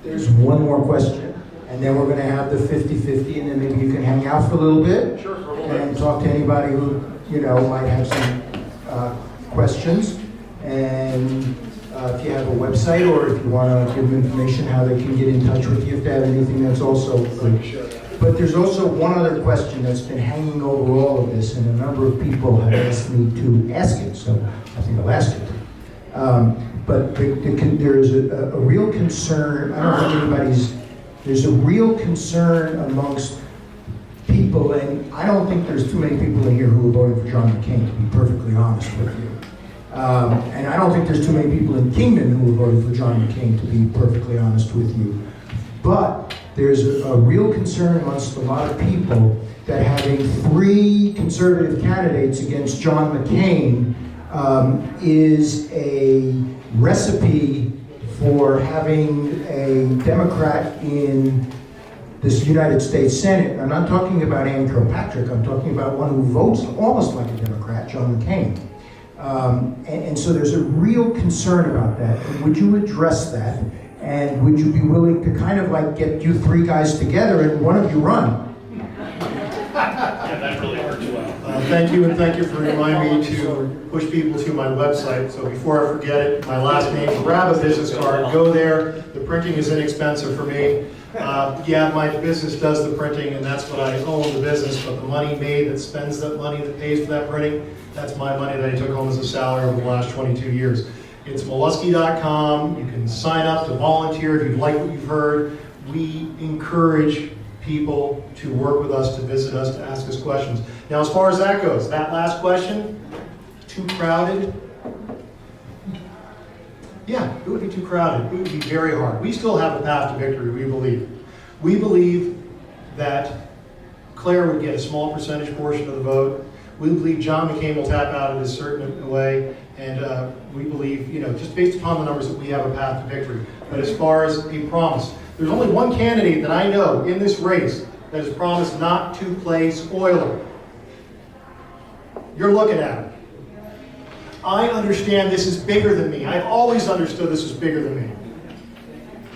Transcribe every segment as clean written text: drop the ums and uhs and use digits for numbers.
There's one more question, and then we're going to have the 50-50, and then maybe you can hang out for a little bit. Sure, for a little bit. And talk to anybody who, might have some questions. And if you have a website, or if you want to give them information how they can get in touch with you, if they have anything, that's also good. But there's also one other question that's been hanging over all of this, and a number of people have asked me to ask it, so I think I'll ask it. But there's a real concern, I don't think there's a real concern amongst people, and I don't think there's too many people in here who are voting for John McCain, to be perfectly honest with you. And I don't think there's too many people in Kingman who are voting for John McCain, to be perfectly honest with you. But there's a real concern amongst a lot of people that having 3 conservative candidates against John McCain is a recipe for having a Democrat in this United States Senate. I'm not talking about Ann Kilpatrick, I'm talking about one who votes almost like a Democrat, John McCain. And so there's a real concern about that. And would you address that? And would you be willing to kind of like get you 3 guys together and one of you run? Yeah, that really works well. Thank you, and thank you for reminding me to push people to my website. So before I forget it, my last name, grab a business card, go there. The printing is inexpensive for me. Yeah, my business does the printing, and that's what I own the business, but the money made that spends that money that pays for that printing, that's my money that I took home as a salary over the last 22 years. It's Meluskey.com. You can sign up to volunteer if you like what you've heard. We encourage people to work with us, to visit us, to ask us questions. Now, as far as that goes, that last question, too crowded? Yeah, it would be too crowded. It would be very hard. We still have a path to victory, we believe. We believe that Claire would get a small percentage portion of the vote. We believe John McCain will tap out in a certain way, and we believe, just based upon the numbers, that we have a path to victory. But as far as a promise, there's only one candidate that I know in this race that has promised not to play spoiler. You're looking at it. I understand this is bigger than me. I've always understood this is bigger than me.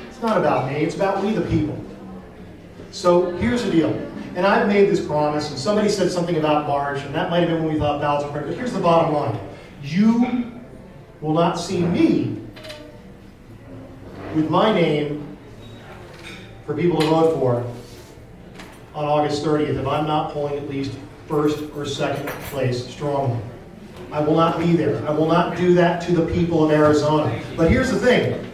It's not about me, it's about we the people. So here's the deal. And I've made this promise, and somebody said something about March, and that might have been when we thought ballots were printed, but here's the bottom line. You will not see me with my name for people to vote for on August 30th if I'm not polling at least first or second place strongly. I will not be there. I will not do that to the people of Arizona. But here's the thing.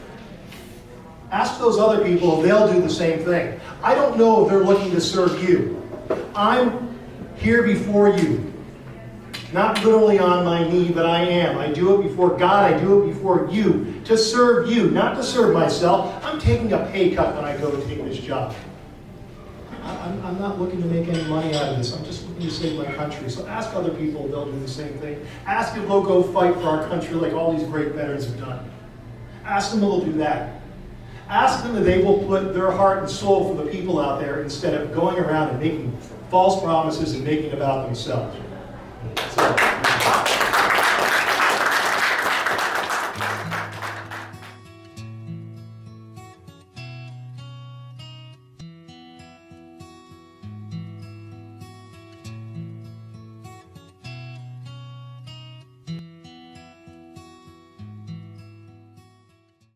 Ask those other people if they'll do the same thing. I don't know if they're looking to serve you. I'm here before you. Not literally on my knee, but I am. I do it before God. I do it before you. To serve you, not to serve myself. I'm taking a pay cut when I go to take this job. I'm not looking to make any money out of this. I'm just looking to save my country. So ask other people if they'll do the same thing. Ask if they'll go fight for our country like all these great veterans have done. Ask them if they'll do that. Ask them if they will put their heart and soul for the people out there instead of going around and making false promises and making it about themselves. So,